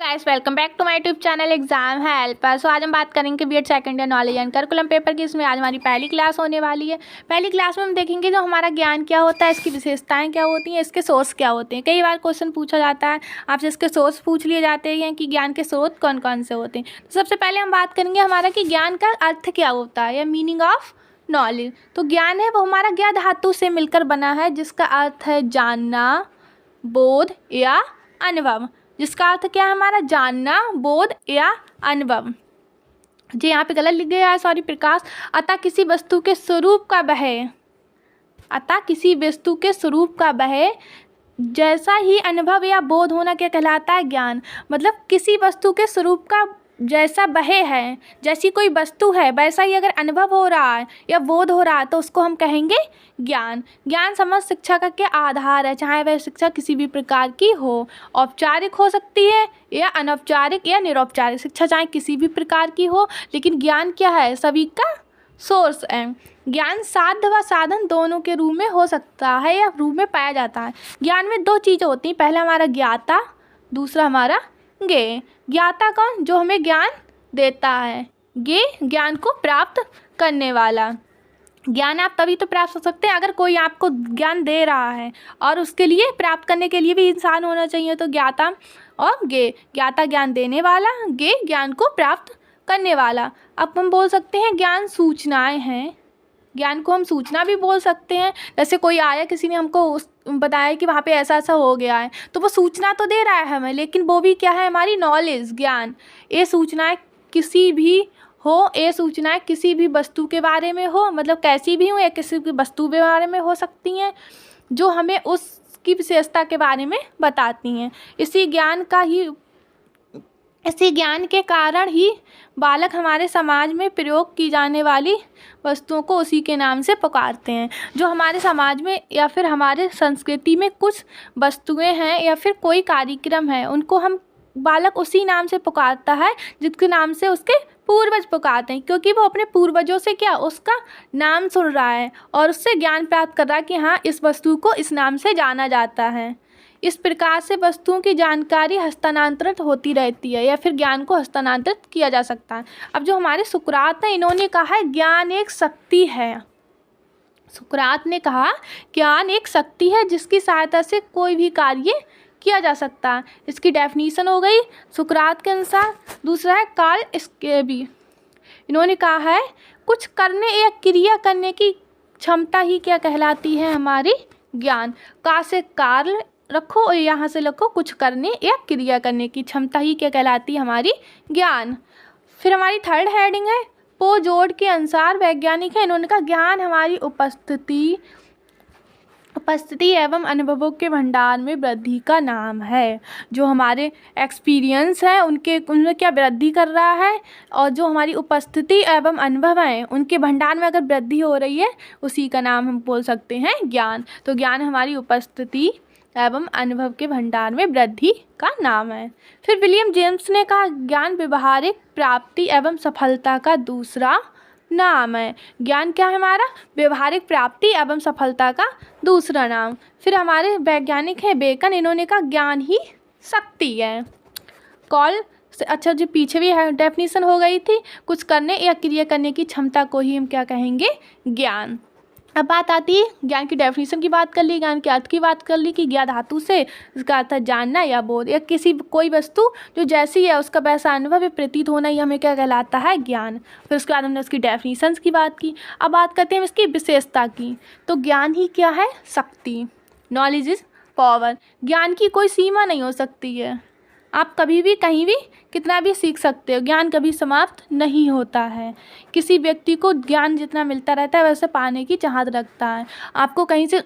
Guys welcome back to my YouTube channel Exam Help. So आज हम बात करेंगे B Ed second year knowledge and curriculum paper की। इसमें आज हमारी पहली क्लास होने वाली है। पहली क्लास में हम देखेंगे जो हमारा ज्ञान क्या होता है, इसकी विशेषताएं क्या होती हैं, इसके सोर्स क्या होते हैं। कई बार क्वेश्चन पूछा जाता है आपसे, इसके सोर्स पूछ लिए जाते हैं कि ज्ञान के स्रोत कौन कौन से होते हैं। तो सबसे पहले हम बात करेंगे हमारा कि ज्ञान का अर्थ क्या होता है या मीनिंग ऑफ नॉलेज। तो ज्ञान है वो हमारा ज्ञा धातु से मिलकर बना है, जिसका अर्थ है जानना, बोध या अनुभव। जिसका अर्थ क्या है हमारा जानना, बोध या अनुभव। जी यहाँ पे गलत लिख गया है, सॉरी प्रकाश। अतः किसी वस्तु के स्वरूप का वह, अतः किसी वस्तु के स्वरूप का वह जैसा ही अनुभव या बोध होना क्या कहलाता है, ज्ञान। मतलब किसी वस्तु के स्वरूप का जैसा वह है, जैसी कोई वस्तु है वैसा ही अगर अनुभव हो रहा है या बोध हो रहा है तो उसको हम कहेंगे ज्ञान। ज्ञान समझ शिक्षा का क्या आधार है, चाहे वह शिक्षा किसी भी प्रकार की हो, औपचारिक हो सकती है या अनौपचारिक या निरौपचारिक शिक्षा, चाहे किसी भी प्रकार की हो, लेकिन ज्ञान क्या है, सभी का सोर्स है। ज्ञान साध्य व साधन दोनों के रूप में हो सकता है या रूप में पाया जाता है। ज्ञान में दो चीज़ें होती हैं, पहला हमारा ज्ञाता, दूसरा हमारा ज्ञेय। ज्ञाता कौन, जो हमें ज्ञान देता है। ज्ञेय ज्ञान को प्राप्त करने वाला। ज्ञान आप तभी तो प्राप्त हो सकते हैं अगर कोई आपको ज्ञान दे रहा है, और उसके लिए प्राप्त करने के लिए भी इंसान होना चाहिए। तो ज्ञाता और ज्ञेय, ज्ञाता ज्ञान देने वाला, ज्ञेय ज्ञान को प्राप्त करने वाला। अब हम बोल सकते हैं ज्ञान सूचनाएं हैं। ज्ञान को हम सूचना भी बोल सकते हैं। जैसे कोई आया, किसी ने हमको बताया कि वहाँ पे ऐसा ऐसा हो गया है, तो वो सूचना तो दे रहा है हमें, लेकिन वो भी क्या है, हमारी नॉलेज, ज्ञान। ये सूचनाएं किसी भी हो, ये सूचनाएं किसी भी वस्तु के बारे में हो, मतलब कैसी भी हो, या किसी भी वस्तु के बारे में हो सकती हैं जो हमें उसकी विशेषता के बारे में बताती हैं। इसी ज्ञान के कारण ही बालक हमारे समाज में प्रयोग की जाने वाली वस्तुओं को उसी के नाम से पुकारते हैं। जो हमारे समाज में या फिर हमारे संस्कृति में कुछ वस्तुएं हैं या फिर कोई कार्यक्रम है, उनको हम बालक उसी नाम से पुकारता है जिसके नाम से उसके पूर्वज पुकारते हैं, क्योंकि वो अपने पूर्वजों से क्या उसका नाम सुन रहा है और उससे ज्ञान प्राप्त कर रहा है कि हाँ, इस वस्तु को इस नाम से जाना जाता है। इस प्रकार से वस्तुओं की जानकारी हस्तांतरित होती रहती है या फिर ज्ञान को हस्तांतरित किया जा सकता है। अब जो हमारे सुकरात हैं, इन्होंने कहा है ज्ञान एक शक्ति है। सुकरात ने कहा ज्ञान एक शक्ति है जिसकी सहायता से कोई भी कार्य किया जा सकता है। इसकी डेफिनेशन हो गई सुकरात के अनुसार। दूसरा है कार्ल स्केबी, इन्होंने कहा है कुछ करने या क्रिया करने की क्षमता ही क्या कहलाती है, हमारी ज्ञान। का से कार्ल रखो और यहाँ से लिखो कुछ करने या क्रिया करने की क्षमता ही क्या कहलाती है, हमारी ज्ञान। फिर हमारी थर्ड हेडिंग है पो जोड़ के अनुसार वैज्ञानिक है, इन्होंने कहा ज्ञान हमारी उपस्थिति एवं अनुभवों के भंडार में वृद्धि का नाम है। जो हमारे एक्सपीरियंस है उनमें क्या वृद्धि कर रहा है, और जो हमारी उपस्थिति एवं अनुभव है उनके भंडार में अगर वृद्धि हो रही है, उसी का नाम हम बोल सकते हैं ज्ञान। तो ज्ञान हमारी उपस्थिति एवं अनुभव के भंडार में वृद्धि का नाम है। फिर विलियम जेम्स ने कहा ज्ञान व्यवहारिक प्राप्ति एवं सफलता का दूसरा नाम है। ज्ञान क्या है हमारा, व्यवहारिक प्राप्ति एवं सफलता का दूसरा नाम। फिर हमारे वैज्ञानिक हैं बेकन, इन्होंने कहा ज्ञान ही शक्ति है। कॉल से अच्छा जो पीछे भी है डेफिनेशन हो गई थी, कुछ करने या क्रिया करने की क्षमता को ही हम क्या कहेंगे, ज्ञान। अब बात आती है ज्ञान की डेफिनेशन की बात कर ली, ज्ञान के अर्थ की बात कर ली कि ज्ञा धातु से इसका अर्थ है जानना या बोध, या किसी कोई वस्तु जो जैसी है उसका वैसा अनुभव या प्रतीत होना, ही हमें क्या कहलाता है, ज्ञान। फिर उसके बाद हमने उसकी डेफिनेशंस की बात की। अब बात करते हैं इसकी विशेषता की। तो ज्ञान ही क्या है, शक्ति। Knowledge is power. ज्ञान की कोई सीमा नहीं हो सकती है, आप कभी भी कहीं भी कितना भी सीख सकते हो, ज्ञान कभी समाप्त नहीं होता है। किसी व्यक्ति को ज्ञान जितना मिलता रहता है वैसे पाने की चाहत रखता है। आपको कहीं से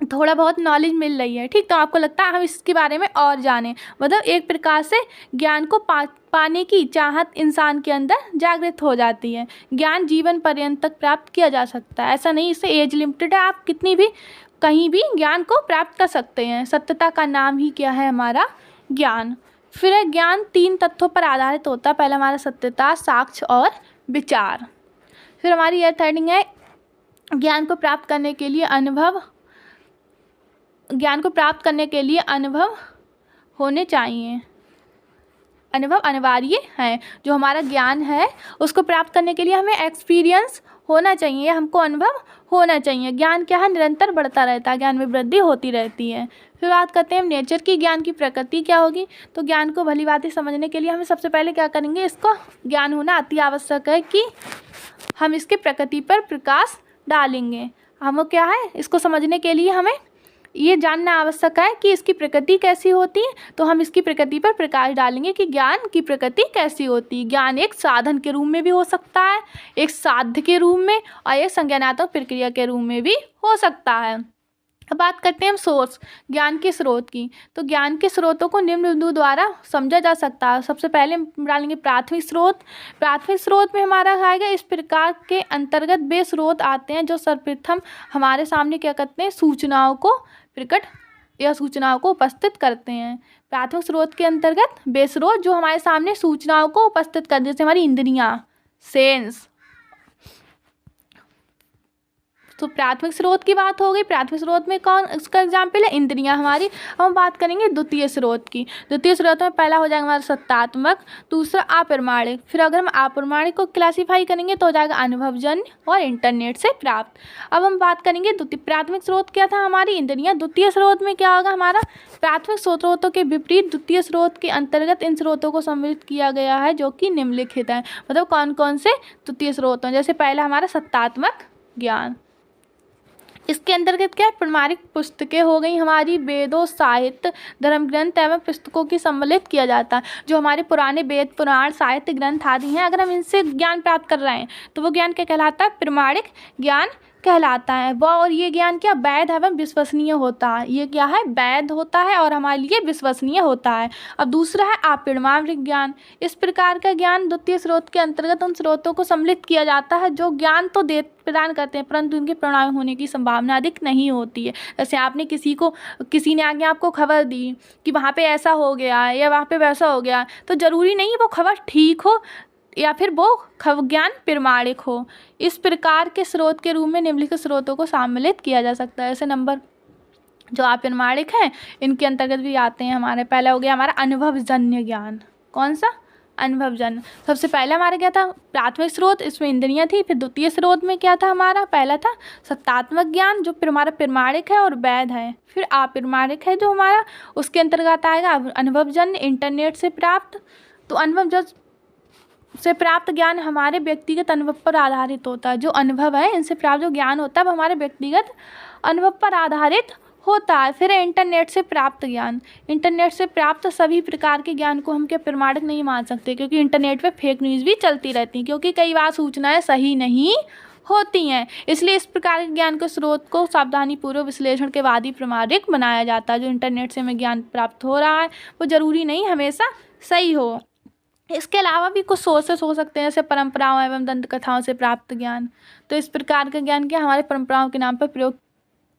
थोड़ा बहुत नॉलेज मिल रही है, ठीक, तो आपको लगता है हम इसके बारे में और जानें, मतलब एक प्रकार से ज्ञान को पाने की चाहत इंसान के अंदर जागृत हो जाती है। ज्ञान जीवन पर्यंत तक प्राप्त किया जा सकता है, ऐसा नहीं इससे एज लिमिटेड है, आप कितनी भी कहीं भी ज्ञान को प्राप्त कर सकते हैं। सत्यता का नाम ही क्या है, हमारा ज्ञान। फिर ज्ञान 3 तत्वों पर आधारित होता है। पहला हमारा सत्यता, साक्ष्य और विचार। फिर हमारी यह हेडिंग है ज्ञान को प्राप्त करने के लिए अनुभव होने चाहिए। अनुभव अनिवार्य है। जो हमारा ज्ञान है उसको प्राप्त करने के लिए हमें एक्सपीरियंस होना चाहिए, हमको अनुभव होना चाहिए। ज्ञान क्या है, निरंतर बढ़ता रहता है, ज्ञान में वृद्धि होती रहती है। फिर बात करते हैं हम नेचर की, ज्ञान की प्रकृति क्या होगी। तो ज्ञान को भली भांति समझने के लिए हमें सबसे पहले क्या करेंगे, इसको ज्ञान होना अति आवश्यक है कि हम इसके प्रकृति पर प्रकाश डालेंगे। हम क्या है, इसको समझने के लिए हमें ये जानना आवश्यक है कि इसकी प्रकृति कैसी होती है। तो हम इसकी प्रकृति पर प्रकाश डालेंगे कि ज्ञान की प्रकृति कैसी होती है। ज्ञान एक साधन के रूप में भी हो सकता है, एक साध्य के रूप में, और एक संज्ञानात्मक प्रक्रिया के रूप में भी हो सकता है। अब बात करते हैं हम सोर्स, ज्ञान के स्रोत की। तो ज्ञान के स्रोतों को निम्न बिंदु द्वारा समझा जा सकता है। सबसे पहले हम डालेंगे प्राथमिक स्रोत। प्राथमिक स्रोत में हमारा आएगा, इस प्रकार के अंतर्गत वे स्रोत आते हैं जो सर्वप्रथम हमारे सामने क्या करते हैं, सूचनाओं को प्रकट या सूचनाओं को उपस्थित करते हैं। प्राथमिक स्रोत के अंतर्गत वे स्रोत जो हमारे सामने सूचनाओं को उपस्थित करते हैं, जैसे हमारी इंद्रियां, सेंस। तो प्राथमिक स्रोत की बात हो गई। प्राथमिक स्रोत में कौन, इसका एग्जाम्पल है इंद्रियां हमारी। हम बात करेंगे द्वितीय स्रोत की। द्वितीय स्रोत में पहला हो जाएगा हमारा सत्तात्मक, दूसरा अप्रमाणिक। फिर अगर हम अप्रमाणिक को क्लासीफाई करेंगे तो हो जाएगा अनुभवजन्य और इंटरनेट से प्राप्त। अब हम बात करेंगे द्वितीय, प्राथमिक स्रोत क्या था हमारी इंद्रियां। द्वितीय स्रोत में क्या होगा हमारा, प्राथमिक स्रोतों के विपरीत द्वितीय स्रोत के अंतर्गत इन स्रोतों को सम्मिलित किया गया है जो कि निम्नलिखित है। मतलब कौन कौन से द्वितीय स्रोत हैं, जैसे पहला हमारा सत्तात्मक ज्ञान। इसके अंतर्गत क्या है, प्रमाणिक पुस्तकें हो गई हमारी, वेदों, साहित्य, धर्म ग्रंथ एवं पुस्तकों की सम्मिलित किया जाता है। जो हमारे पुराने वेद, पुराण, साहित्य ग्रंथ आदि हैं, अगर हम इनसे ज्ञान प्राप्त कर रहे हैं तो वो ज्ञान क्या कहलाता है, प्रमाणिक ज्ञान कहलाता है वह। और ये ज्ञान क्या, वैध एवं विश्वसनीय होता है। ये क्या है, वैध होता है और हमारे लिए विश्वसनीय होता है। अब दूसरा है अप्रमाणिक ज्ञान। इस प्रकार का ज्ञान द्वितीय स्रोत के अंतर्गत उन स्रोतों को सम्मिलित किया जाता है जो ज्ञान तो दे प्रदान करते हैं परंतु उनके परिणाम होने की संभावना अधिक नहीं होती है। जैसे आपने किसी ने आगे आपको खबर दी कि वहाँ पे ऐसा हो गया है या वहाँ पे वैसा हो गया, तो ज़रूरी नहीं वो खबर ठीक हो या फिर वो ज्ञान प्रमाणिक हो। इस प्रकार के स्रोत के रूप में निम्नलिखित स्रोतों को सम्मिलित किया जा सकता है। ऐसे नंबर जो अप्रमाणिक हैं इनके अंतर्गत भी आते हैं हमारे। पहला हो गया हमारा अनुभवजन्य ज्ञान। कौन सा, अनुभवजन्य। सबसे पहले हमारा क्या था, प्राथमिक स्रोत, इसमें इंद्रियां थी। फिर द्वितीय स्रोत में क्या था हमारा, पहला था सत्तात्मक ज्ञान जो हमारा प्रमाणिक है और वैध है। फिर अप्रमाणिक है जो हमारा उसके अंतर्गत आएगा अनुभवजन्य, इंटरनेट से प्राप्त। तो अनुभव से प्राप्त ज्ञान हमारे व्यक्तिगत अनुभव पर आधारित होता है। जो अनुभव है इनसे प्राप्त जो ज्ञान होता है वो हमारे व्यक्तिगत अनुभव पर आधारित होता है। फिर इंटरनेट से प्राप्त ज्ञान। इंटरनेट से प्राप्त सभी प्रकार के ज्ञान को हम क्या प्रमाणिक नहीं मान सकते, क्योंकि इंटरनेट पे फेक न्यूज़ भी चलती रहती हैं, क्योंकि कई बार सूचनाएं सही नहीं होती हैं। इसलिए इस प्रकार के ज्ञान के स्रोत को सावधानीपूर्वक विश्लेषण के बाद ही प्रमाणिक बनाया जाता है। जो इंटरनेट से हमें ज्ञान प्राप्त हो रहा है वो ज़रूरी नहीं हमेशा सही हो। इसके अलावा भी कुछ सोर्सेस हो सकते हैं, जैसे परंपराओं एवं दंत कथाओं से प्राप्त ज्ञान। तो इस प्रकार का ज्ञान क्या हमारे परंपराओं के नाम पर प्रयोग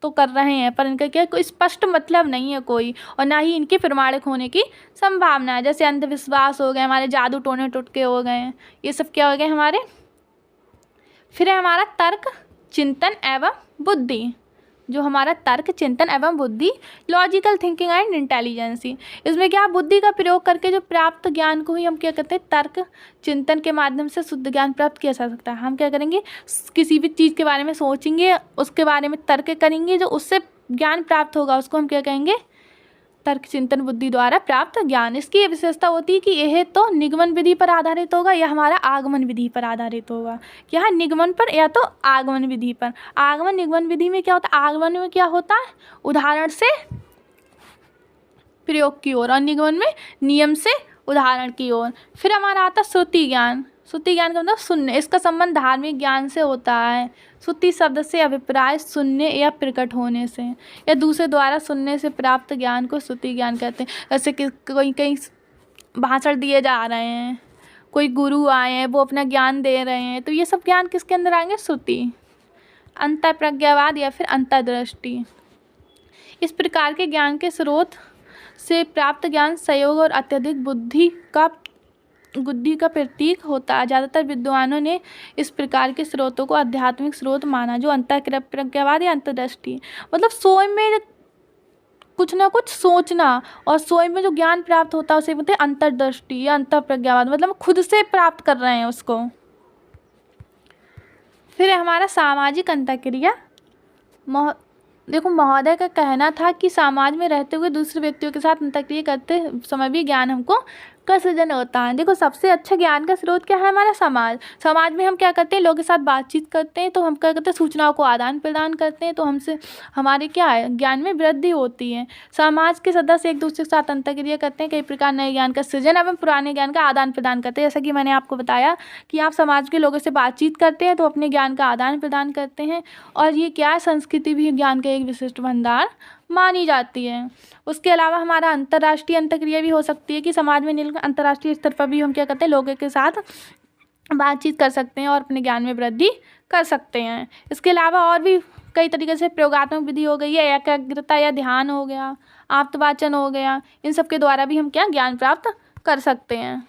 तो कर रहे हैं, पर इनका क्या कोई स्पष्ट मतलब नहीं है कोई, और ना ही इनके प्रमाणिक होने की संभावना है। जैसे अंधविश्वास हो गए हमारे, जादू टोने टुटके हो गए, ये सब क्या हो गए हमारे। फिर है हमारा तर्क, चिंतन एवं बुद्धि। जो हमारा तर्क, चिंतन एवं बुद्धि, लॉजिकल थिंकिंग एंड इंटेलिजेंसी। इसमें क्या बुद्धि का प्रयोग करके जो प्राप्त ज्ञान को ही हम क्या कहते हैं, तर्क चिंतन के माध्यम से शुद्ध ज्ञान प्राप्त किया जा सकता है। हम क्या करेंगे, किसी भी चीज़ के बारे में सोचेंगे, उसके बारे में तर्क करेंगे, जो उससे ज्ञान प्राप्त होगा उसको हम क्या कहेंगे, तर्क चिंतन बुद्धि द्वारा प्राप्त ज्ञान। इसकी ये विशेषता होती है कि यह तो निगमन विधि पर आधारित होगा या हमारा आगमन विधि पर आधारित होगा। यहाँ निगमन पर या तो आगमन विधि पर। आगमन निगमन विधि में क्या होता है, आगमन में क्या होता है उदाहरण से प्रयोग की ओर, और निगमन में नियम से उदाहरण की ओर। फिर हमारा आता है श्रुति ज्ञान। श्रुति ज्ञान का मतलब सुनने। इसका संबंध धार्मिक ज्ञान से होता है। श्रुति शब्द से अभिप्राय सुनने या प्रकट होने से या दूसरे द्वारा सुनने से प्राप्त ज्ञान को श्रुति ज्ञान कहते हैं। जैसे कि कोई कहीं भाषण दिए जा रहे हैं, कोई गुरु आए हैं वो अपना ज्ञान दे रहे हैं, तो ये सब ज्ञान किसके अंदर आएंगे, श्रुति। अंतःप्रज्ञावाद या फिर अंतर्दृष्टि। इस प्रकार के ज्ञान के स्रोत से प्राप्त ज्ञान संयोग और अत्यधिक बुद्धि का प्रतीक होता है। ज़्यादातर विद्वानों ने इस प्रकार के स्रोतों को आध्यात्मिक स्रोत माना, जो अंतःप्रज्ञावाद या अंतर्दृष्टि। मतलब स्वयं में कुछ ना कुछ सोचना, और सोच में जो ज्ञान प्राप्त होता है उसे बोलते हैं अंतर्दृष्टि या अंतःप्रज्ञावाद, मतलब खुद से प्राप्त कर रहे हैं उसको। फिर है हमारा सामाजिक अंतःक्रिया। देखो, महोदय का कहना था कि समाज में रहते हुए दूसरे व्यक्तियों के साथ अंतःक्रिया करते समय भी ज्ञान हमको का सृजन होता है। देखो, सबसे अच्छा ज्ञान का स्रोत क्या है? हमारा समाज। समाज में हम क्या करते हैं? लोगों के साथ बातचीत करते हैं, तो हम क्या करते हैं? सूचनाओं को आदान प्रदान करते हैं, तो हमसे हमारे क्या है? ज्ञान में वृद्धि होती है। समाज के सदस्य एक दूसरे के साथ अंतःक्रिया करते हैं, कई प्रकार नए ज्ञान का सृजन एवं पुराने ज्ञान का आदान प्रदान करते हैं। जैसा कि मैंने आपको बताया कि आप समाज के लोगों से बातचीत करते हैं तो अपने ज्ञान का आदान प्रदान करते हैं, और ये क्या है? संस्कृति भी ज्ञान का एक विशिष्ट भंडार मानी जाती है। उसके अलावा हमारा अंतर्राष्ट्रीय अंतःक्रिया भी हो सकती है कि समाज में नहीं, अंतर्राष्ट्रीय स्तर पर भी हम क्या करते हैं? लोगों के साथ बातचीत कर सकते हैं और अपने ज्ञान में वृद्धि कर सकते हैं। इसके अलावा और भी कई तरीके से प्रयोगात्मक विधि हो गई है, एकाग्रता या ध्यान हो गया, आप्तवाचन हो गया, इन सब के द्वारा भी हम क्या ज्ञान प्राप्त कर सकते हैं।